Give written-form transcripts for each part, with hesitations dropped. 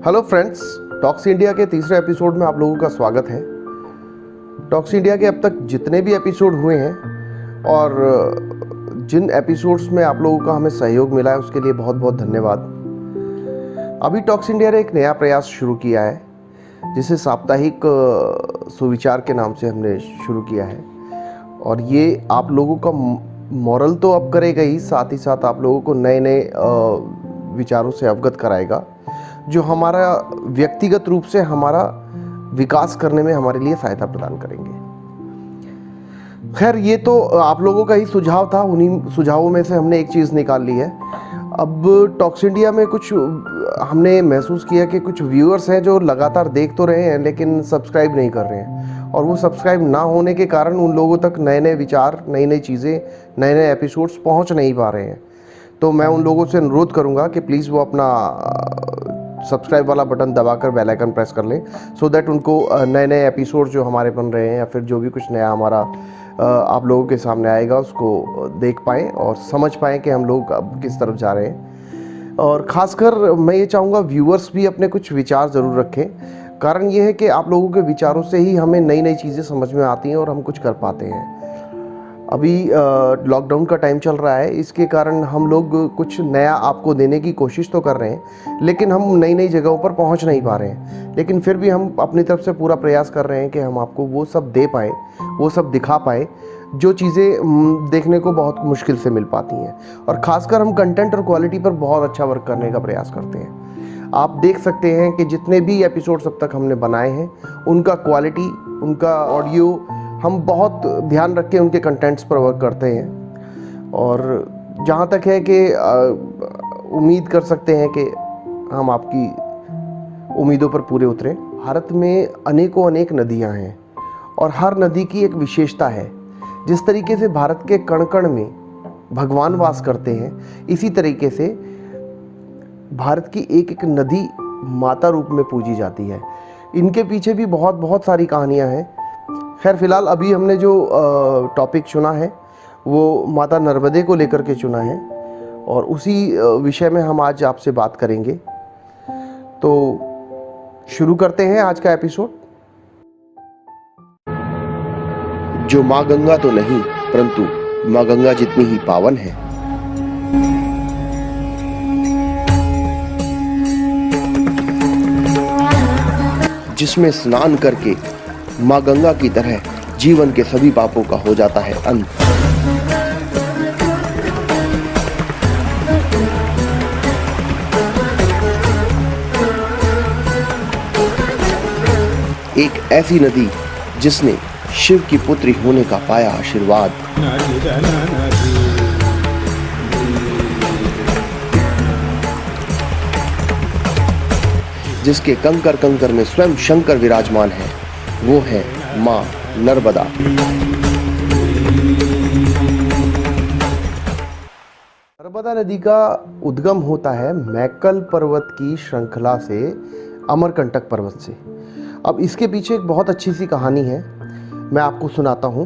Hello friends, talks India के तीसरे episode में आप लोगों का स्वागत है। टॉक्स इंडिया के अब तक जितने भी एपिसोड हुए हैं और जिन एपिसोड्स में आप लोगों का हमें सहयोग मिला है उसके लिए बहुत बहुत धन्यवाद। अभी टॉक्स इंडिया ने एक नया प्रयास शुरू किया है जिसे साप्ताहिक सुविचार के नाम से हमने शुरू किया है और ये आप लोगों का मॉरल तो अप करेगा ही, साथ ही साथ आप लोगों को नए नए विचारों से अवगत कराएगा जो हमारा व्यक्तिगत रूप से हमारा विकास करने में हमारे लिए सहायता प्रदान करेंगे। खैर, ये तो आप लोगों का ही सुझाव था, उन्हीं सुझावों में से हमने एक चीज़ निकाल ली है। अब टॉक्स इंडिया में कुछ हमने महसूस किया कि कुछ व्यूअर्स हैं जो लगातार देख तो रहे हैं लेकिन सब्सक्राइब नहीं कर रहे हैं, और वो सब्सक्राइब ना होने के कारण उन लोगों तक नए नए विचार, नई नई चीज़ें, नए नए एपिसोड्स पहुंच नहीं पा रहे हैं। तो मैं उन लोगों से अनुरोध करूंगा कि प्लीज़ वो अपना सब्सक्राइब वाला बटन दबाकर बेल आइकन प्रेस कर लें, सो दैट उनको नए नए एपिसोड जो हमारे बन रहे हैं या फिर जो भी कुछ नया हमारा आप लोगों के सामने आएगा उसको देख पाएँ और समझ पाएँ कि हम लोग अब किस तरफ जा रहे हैं। और ख़ासकर मैं ये चाहूँगा व्यूअर्स भी अपने कुछ विचार ज़रूर रखें। कारण ये है कि आप लोगों के विचारों से ही हमें नई नई चीज़ें समझ में आती हैं और हम कुछ कर पाते हैं। अभी लॉकडाउन का टाइम चल रहा है, इसके कारण हम लोग कुछ नया आपको देने की कोशिश तो कर रहे हैं लेकिन हम नई नई जगहों पर पहुंच नहीं पा रहे हैं। लेकिन फिर भी हम अपनी तरफ से पूरा प्रयास कर रहे हैं कि हम आपको वो सब दे पाएँ, वो सब दिखा पाएँ जो चीज़ें देखने को बहुत मुश्किल से मिल पाती हैं। और ख़ासकर हम कंटेंट और क्वालिटी पर बहुत अच्छा वर्क करने का प्रयास करते हैं। आप देख सकते हैं कि जितने भी एपिसोड्स अब तक हमने बनाए हैं उनका क्वालिटी, उनका ऑडियो हम बहुत ध्यान रख के उनके कंटेंट्स पर वर्क करते हैं। और जहाँ तक है कि उम्मीद कर सकते हैं कि हम आपकी उम्मीदों पर पूरे उतरें। भारत में अनेकों अनेक नदियाँ हैं और हर नदी की एक विशेषता है। जिस तरीके से भारत के कण कण में भगवान वास करते हैं, इसी तरीके से भारत की एक एक नदी माता रूप में पूजी जाती है। इनके पीछे भी बहुत बहुत सारी कहानियाँ हैं। खैर, फिलहाल अभी हमने जो टॉपिक चुना है वो माता नर्मदे को लेकर के चुना है और उसी विषय में हम आज आपसे बात करेंगे। तो शुरू करते हैं आज का एपिसोड। जो माँ गंगा तो नहीं परंतु माँ गंगा जितनी ही पावन है। जिसमें स्नान करके माँ गंगा की तरह जीवन के सभी पापों का हो जाता है अंत। एक ऐसी नदी जिसने शिव की पुत्री होने का पाया आशीर्वाद। जिसके कंकर कंकर में स्वयं शंकर विराजमान है, वो है माँ नर्मदा। नर्मदा नदी का उद्गम होता है मैकल पर्वत की श्रृंखला से, अमरकंटक पर्वत से। अब इसके पीछे एक बहुत अच्छी सी कहानी है, मैं आपको सुनाता हूँ।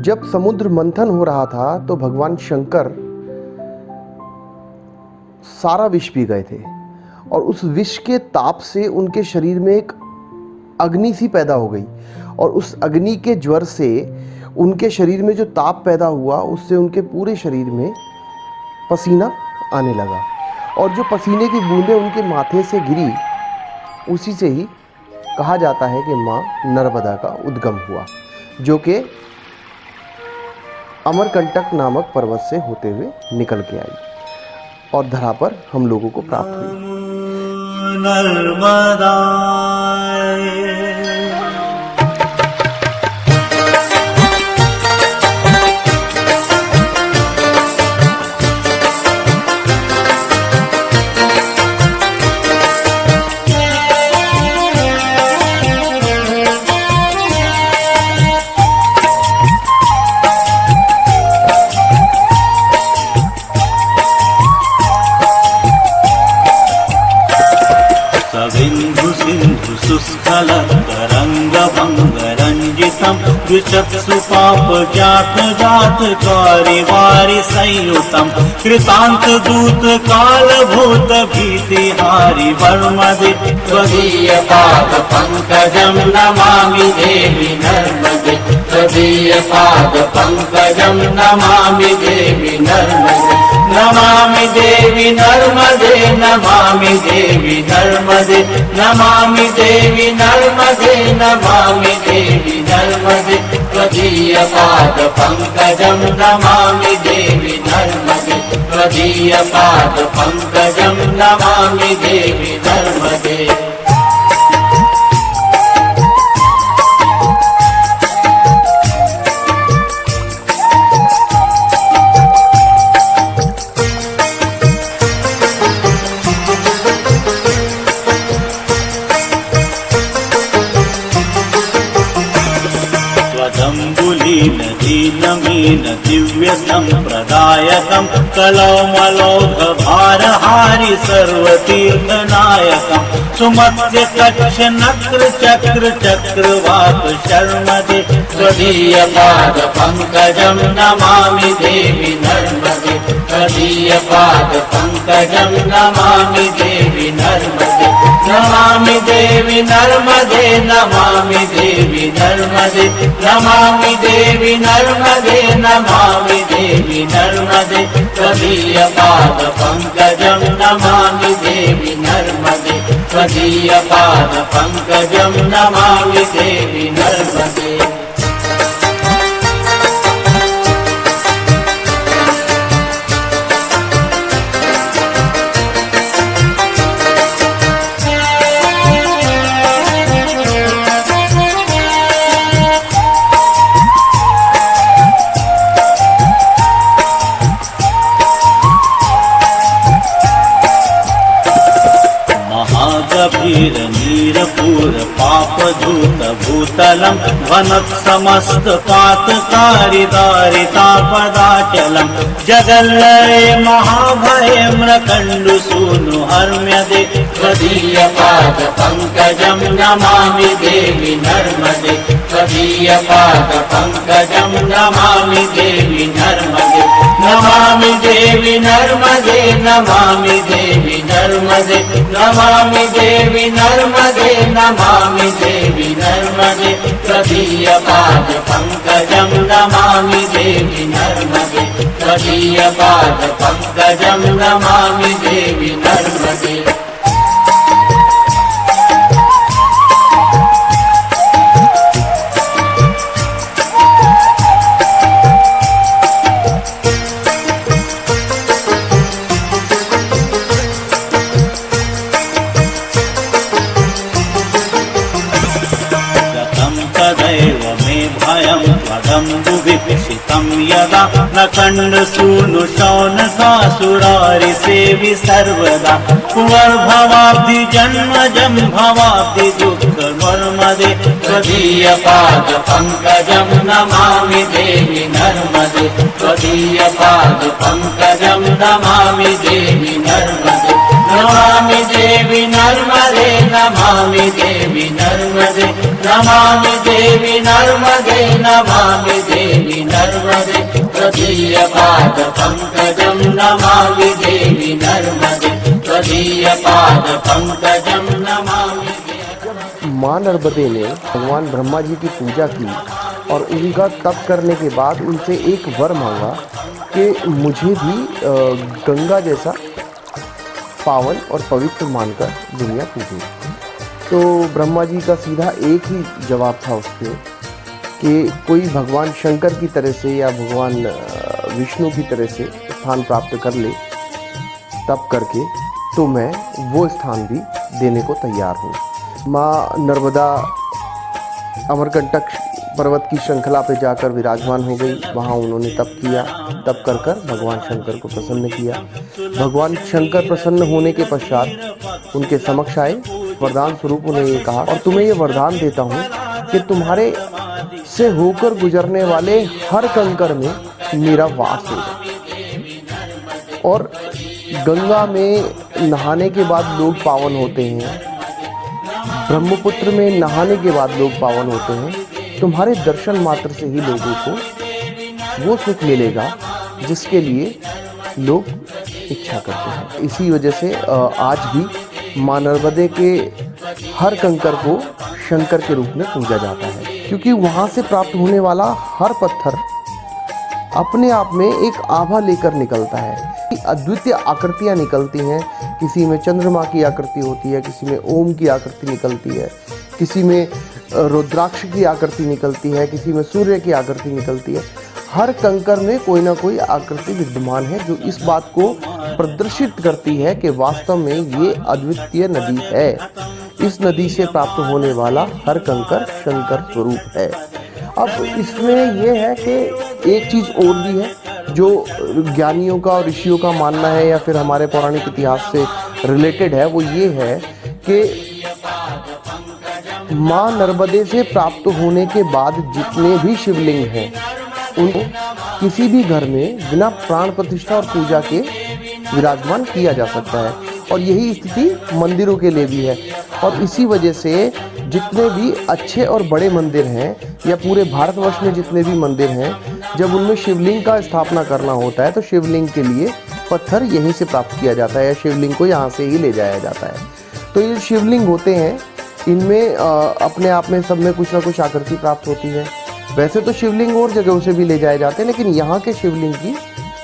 जब समुद्र मंथन हो रहा था तो भगवान शंकर सारा विष पी गए थे और उस विष के ताप से उनके शरीर में एक अग्नि सी पैदा हो गई और उस अग्नि के ज्वर से उनके शरीर में जो ताप पैदा हुआ उससे उनके पूरे शरीर में पसीना आने लगा और जो पसीने की बूंदें उनके माथे से गिरी, उसी से ही कहा जाता है कि माँ नर्मदा का उद्गम हुआ, जो कि अमरकंटक नामक पर्वत से होते हुए निकल के आई और धरा पर हम लोगों को प्राप्त हुई। नर्मदा सिंधु सिंधु सुस्खल तरंग भंग रंजित विहितं द्विचक्षु पाप जात जात कारी वारि संयुतं कृतांत दूत काल भूत भीतिहारि वर्मदे त्वदीय पाद पंकजं नमामि देवी नर्मदे त्वदीय पाद पंकजं नमामि देवी नर्मदे नमामि देवी नर्मदे नमामि देवी नर्मदे नमामि देवी नर्मदे नमामि देवी नर्मदे त्वदीय पाद पंकजं नमामि देवी नर्मदे त्वदीय पाद पंकजं नमामि देवी नर्मदे। दीनमीन दिव्य संप्रदायकं कलौमलौघभारहारि सर्वतीर्थनायकं सुमत्स्य कक्ष नक्र चक्र चक्रवाक शर्मदे त्वदीय पाद पंकजं नमामि देवी नर्मदे त्वदीय पाद पंकजं नमामि देवी नर्मदे नमामि देवी नर्मदे नमामि देवी नर्मदे नमामि देवी नर्मदे नमामि देवी नर्मदे त्वदीय पाद पंकजं नमामि देवी नर्मदे त्वदीय पाद पंकजं नमामि देवी नर्मदे। गभीर नीरपूर पापधूत भूतलं वनत् समस्त पातकारी दारितापदाचलं जगल्लये महाभये म्रकण्डु सूनु हर्म्यदे त्वदीय पाद पंकजं नमामि देवी नर्मदे त्वदीय पाद पंकजं नमामि देवी नर्मदे नमामि देवी नर्मदे नमामि देवी नर्मदे नमामि देवी नर्मदे नमामि देवी नर्मदे त्वदीय पाद पंकजं नमामि देवी नर्मदे त्वदीय पाद पंकजं नमामि देवी नर्मदे। तदैव मे भयं त्वदम्बुविक्षितं यदा नखण्डसूनु शौनकासुरारि सेवि सर्वदा कुवर्भवाब्धि जन्मजं भवाब्धि दुःखवर्मदे त्वदीय पाद पंकजं नमामि देवी नर्मदे त्वदीय पाद पंकजं नमामि देवी नर्मदे नमामि देवी नर्मदे नमामि देवी नर्मदे नमामि देवी नर्मदे नमामि देवी नर्मदे त्वदीय पाद पंकजं नमामि देवी नर्मदे त्वदीय पाद पंकजं नमामि। माँ नर्मदे ने भगवान ब्रह्मा जी की पूजा की और उनका तप करने के बाद उनसे एक वर मांगा कि मुझे भी गंगा जैसा पावन और पवित्र मानकर दुनिया पूजे। तो ब्रह्मा जी का सीधा एक ही जवाब था उस पर कि कोई भगवान शंकर की तरह से या भगवान विष्णु की तरह से स्थान प्राप्त कर ले तप करके, तो मैं वो स्थान भी देने को तैयार हूँ। माँ नर्मदा अमरकंटक पर्वत की श्रृंखला पे जाकर विराजमान हो गई। वहाँ उन्होंने तप किया, तप कर कर भगवान शंकर को प्रसन्न किया। भगवान शंकर प्रसन्न होने के पश्चात उनके समक्ष आए, वरदान स्वरूप उन्हें ये कहा, और तुम्हें ये वरदान देता हूँ कि तुम्हारे से होकर गुजरने वाले हर कंकर में मेरा वास होगा। और गंगा में नहाने के बाद लोग पावन होते हैं, ब्रह्मपुत्र में नहाने के बाद लोग पावन होते हैं, तुम्हारे दर्शन मात्र से ही लोगों को वो सुख मिलेगा जिसके लिए लोग इच्छा करते हैं। इसी वजह से आज भी माँ नर्मदे के हर कंकर को शंकर के रूप में पूजा जाता है, क्योंकि वहाँ से प्राप्त होने वाला हर पत्थर अपने आप में एक आभा लेकर निकलता है। अद्वितीय आकृतियाँ निकलती हैं, किसी में चंद्रमा की आकृति होती है, किसी में ओम की आकृति निकलती है, किसी में रुद्राक्ष की आकृति निकलती है, किसी में सूर्य की आकृति निकलती है। हर कंकर में कोई ना कोई आकृति विद्यमान है जो इस बात को प्रदर्शित करती है कि वास्तव में ये अद्वितीय नदी है। इस नदी से प्राप्त होने वाला हर कंकर शंकर स्वरूप है। अब इसमें यह है कि एक चीज़ और भी है जो ज्ञानियों का और ऋषियों का मानना है या फिर हमारे पौराणिक इतिहास से रिलेटेड है, वो ये है कि माँ नर्मदे से प्राप्त होने के बाद जितने भी शिवलिंग हैं उनको किसी भी घर में बिना प्राण प्रतिष्ठा और पूजा के विराजमान किया जा सकता है, और यही स्थिति मंदिरों के लिए भी है। और इसी वजह से जितने भी अच्छे और बड़े मंदिर हैं या पूरे भारतवर्ष में जितने भी मंदिर हैं, जब उनमें शिवलिंग का स्थापना करना होता है तो शिवलिंग के लिए पत्थर यहीं से प्राप्त किया जाता है या शिवलिंग को यहाँ से ही ले जाया जाता है। तो ये शिवलिंग होते हैं, इनमें अपने आप में सब में कुछ ना कुछ आकृति प्राप्त होती है। वैसे तो शिवलिंग और जगहों से भी ले जाए जाते हैं, लेकिन यहाँ के शिवलिंग की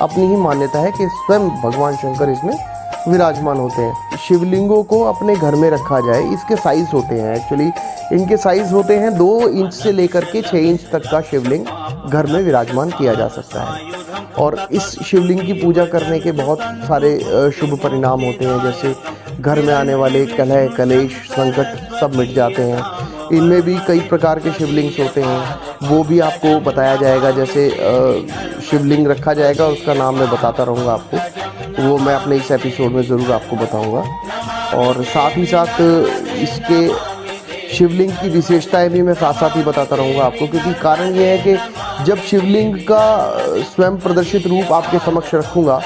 अपनी ही मान्यता है कि स्वयं भगवान शंकर इसमें विराजमान होते हैं। शिवलिंगों को अपने घर में रखा जाए, इसके साइज होते हैं, एक्चुअली इनके साइज होते हैं 2 इंच से लेकर के 6 इंच तक का शिवलिंग घर में विराजमान किया जा सकता है। और इस शिवलिंग की पूजा करने के बहुत सारे शुभ परिणाम होते हैं, जैसे घर में आने वाले कलह कलेश संकट सब मिट जाते हैं। इनमें भी कई प्रकार के शिवलिंग्स होते हैं, वो भी आपको बताया जाएगा। जैसे शिवलिंग रखा जाएगा, उसका नाम मैं बताता रहूँगा आपको, वो मैं अपने इस एपिसोड में ज़रूर आपको बताऊँगा। और साथ ही साथ इसके शिवलिंग की विशेषताएं भी मैं साथ साथ ही बताता रहूँगा आपको, क्योंकि कारण ये है कि जब शिवलिंग का स्वयं प्रदर्शित रूप आपके समक्ष रखूँगा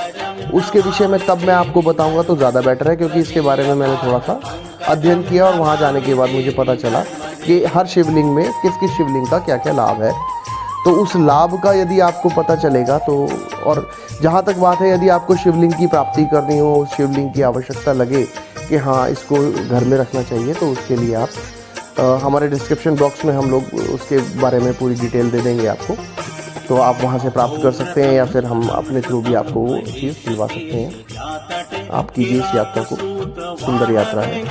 उसके विषय में तब मैं आपको बताऊँगा तो ज़्यादा बेटर है, क्योंकि इसके बारे में मैंने थोड़ा सा अध्ययन किया और वहाँ जाने के बाद मुझे पता चला कि हर शिवलिंग में किस किस शिवलिंग का क्या क्या लाभ है। तो उस लाभ का यदि आपको पता चलेगा तो, और जहाँ तक बात है यदि आपको शिवलिंग की प्राप्ति करनी हो, शिवलिंग की आवश्यकता लगे कि हाँ इसको घर में रखना चाहिए, तो उसके लिए आप हमारे डिस्क्रिप्शन बॉक्स में हम लोग उसके बारे में पूरी डिटेल दे देंगे आपको, तो आप वहाँ से प्राप्त कर सकते हैं या फिर हम अपने थ्रू भी आपको वो चीज़ दिलवा सकते हैं। आप कीजिए इस यात्रा को, सुंदर यात्रा है।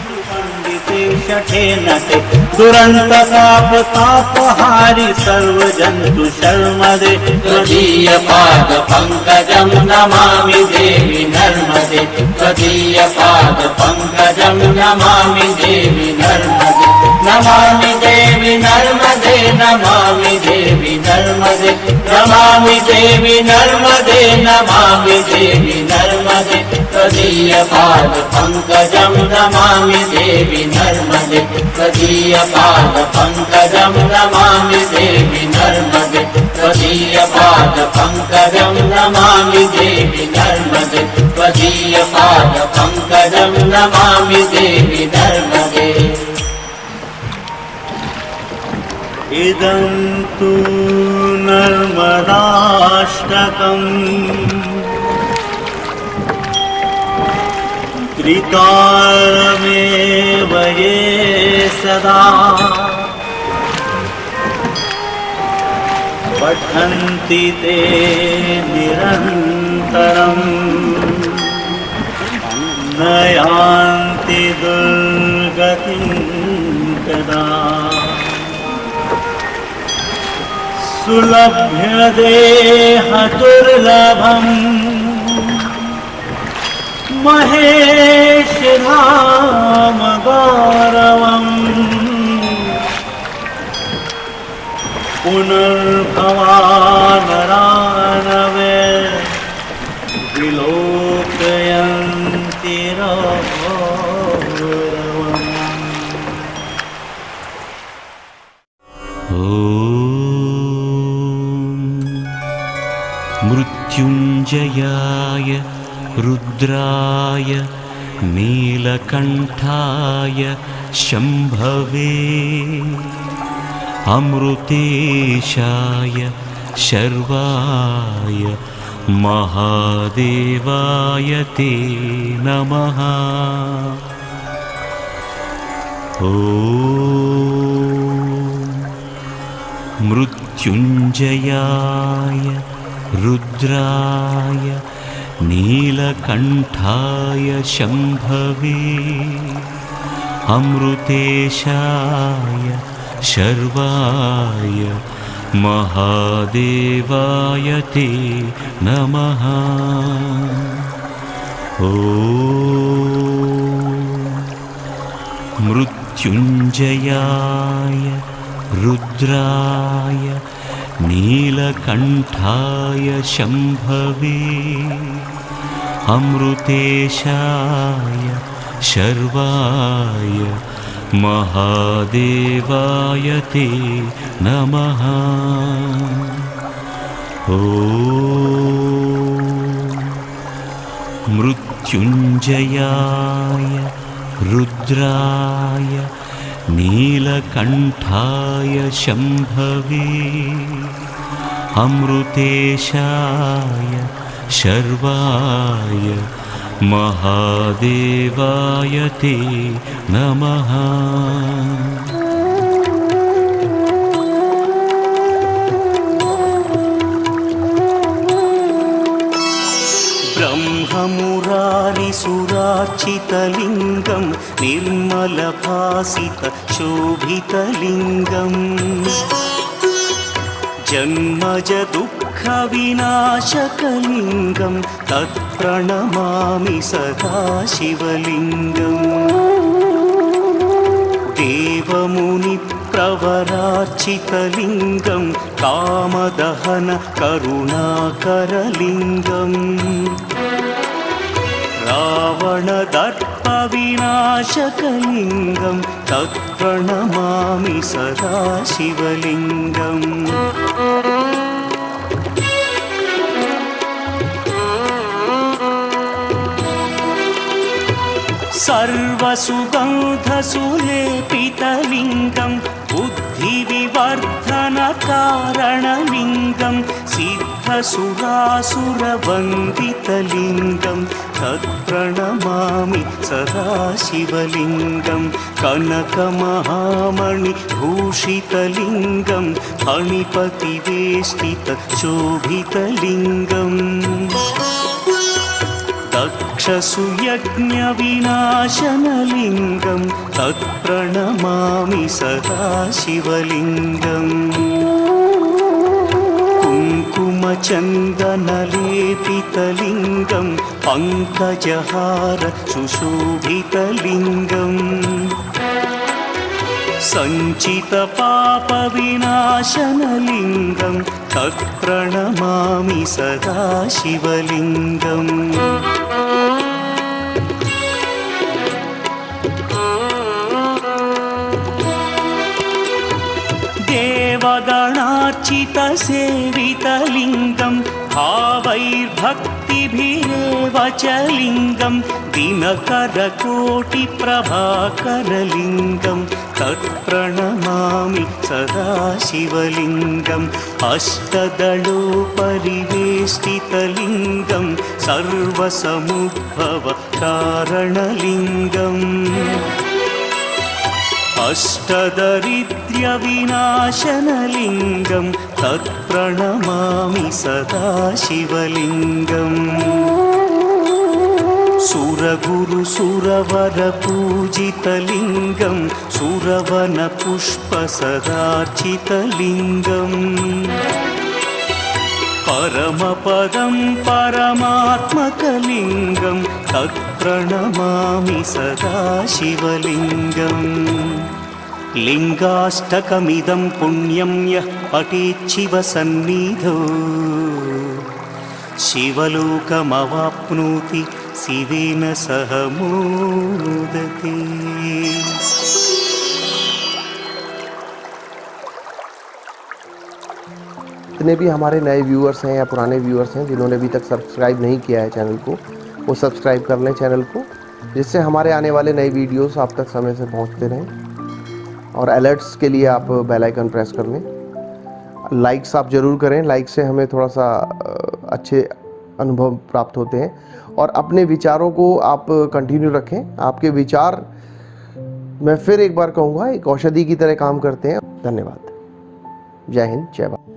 दुरंत तापहारी सर्व जंतु शर्मदे त्वदीय पाद पंकजं नमामि देवी नर्मदे त्वदीय पाद पंकजं नमामि देवी नर्मदे नमामि देवी नर्मदे नमामि देवी नर्मदे नमामि देवी नर्मदे नमामि देवी नर्मदे त्वदीय पाद पंकजं नमामि देवी नर्मदे त्वदीय पाद पंकजं नमामि देवी नर्मदे त्वदीय पाद पंकजं नमामि देवी नर्मदे त्वदीय पाद पंकजं नमामि देवी नर्मदे। इदं तु नर्मदाष्टकम् त्रिकालमेव ये सदा पठन्ति ते निरन्तरम् न यान्ति दुर्गतिं कदा। सुलभ्य देह दुर्लभम् महेश धाम गौरवम् पुनर्भवानरानवे विलोकयन्ति रघोरवम्। मृत्युञ्जयाय रुद्राय नीलकण्ठाय शम्भवे अमृतेशाय शर्वाय महादेवाय ते नमः। ॐ मृत्युञ्जयाय रुद्राय नीलकण्ठाय शम्भवे अमृतेशाय शर्वाय महादेवाय ते नमः। ॐ मृत्युञ्जयाय रुद्राय नीलकण्ठाय शम्भवे अमृतेशाय शर्वाय महादेवाय ते नमः। ॐ मृत्युञ्जयाय रुद्राय नीलकण्ठाय शम्भवे अमृतेशाय शर्वाय महादेवाय ते नमः। ब्रह्ममुरारिसुरार्चितलिङ्गं निर्मलभासितशोभितलिङ्गम् जन्मजदुःखविनाशकलिङ्गं तत्प्रणमामि सदा शिवलिङ्गम्। देवमुनिप्रवरार्चितलिङ्गं कामदहन करुणाकरलिङ्गम् रावणदर्पविनाशकलिङ्गं तत्प्रणमामि सदा शिवलिङ्गम्। सर्वसुगन्धसुलेपितलिङ्गं बुद्धिविवर्धनकारणलिङ्गं सिद्धसुरासुरवन्दितलिङ्गं तत्प्रणमामि सदा शिवलिङ्गं। कनकमहामणिभूषितलिङ्गं फणिपतिवेष्टितशोभितलिङ्गम् दक्षसुयज्ञविनाशनलिङ्गं तत्प्रणमामि सदा शिवलिङ्गम्। कुङ्कुमचन्दनलेपितलिङ्गं पङ्कजहार सुशोभितलिङ्गम् सञ्चितपापविनाशनलिङ्गं तत्प्रणमामि सदा शिवलिङ्गम्। देवगणार्चितसेवितलिङ्गं भावैर्भक्तिभिरेव च लिङ्गं दिनकरकोटिप्रभाकरलिङ्गं तत्प्रणमामि सदा शिवलिङ्गम्। अष्टदलोपरिवेष्टितलिङ्गं सर्वसमुद्भवकारणलिङ्गम् अष्टदरिद्र्यविनाशनलिङ्गं तत्प्रणमामि सदा शिवलिङ्गम्। सुरगुरुसुरवरपूजितलिङ्गं सुरवनपुष्पसदार्चितलिङ्गम् परमपदं परमात्मकलिङ्गं तत्प्रणमामि सदा शिवलिङ्गम्। लिङ्गाष्टकमिदं पुण्यं यः पठेच्छिवसन्निधौ शिवलोकमवाप्नोति शिवेन सह मोदते। जितने भी हमारे नए व्यूअर्स हैं या पुराने व्यूअर्स हैं जिन्होंने अभी तक सब्सक्राइब नहीं किया है चैनल को, वो सब्सक्राइब कर लें चैनल को, जिससे हमारे आने वाले नए वीडियोस आप तक समय से पहुंचते रहें। और अलर्ट्स के लिए आप बेल आइकन प्रेस कर लें। लाइक्स आप ज़रूर करें, लाइक से हमें थोड़ा सा अच्छे अनुभव प्राप्त होते हैं। और अपने विचारों को आप कंटिन्यू रखें। आपके विचार, मैं फिर एक बार कहूँगा, एक औषधि की तरह काम करते हैं। धन्यवाद। जय हिंद, जय भारत।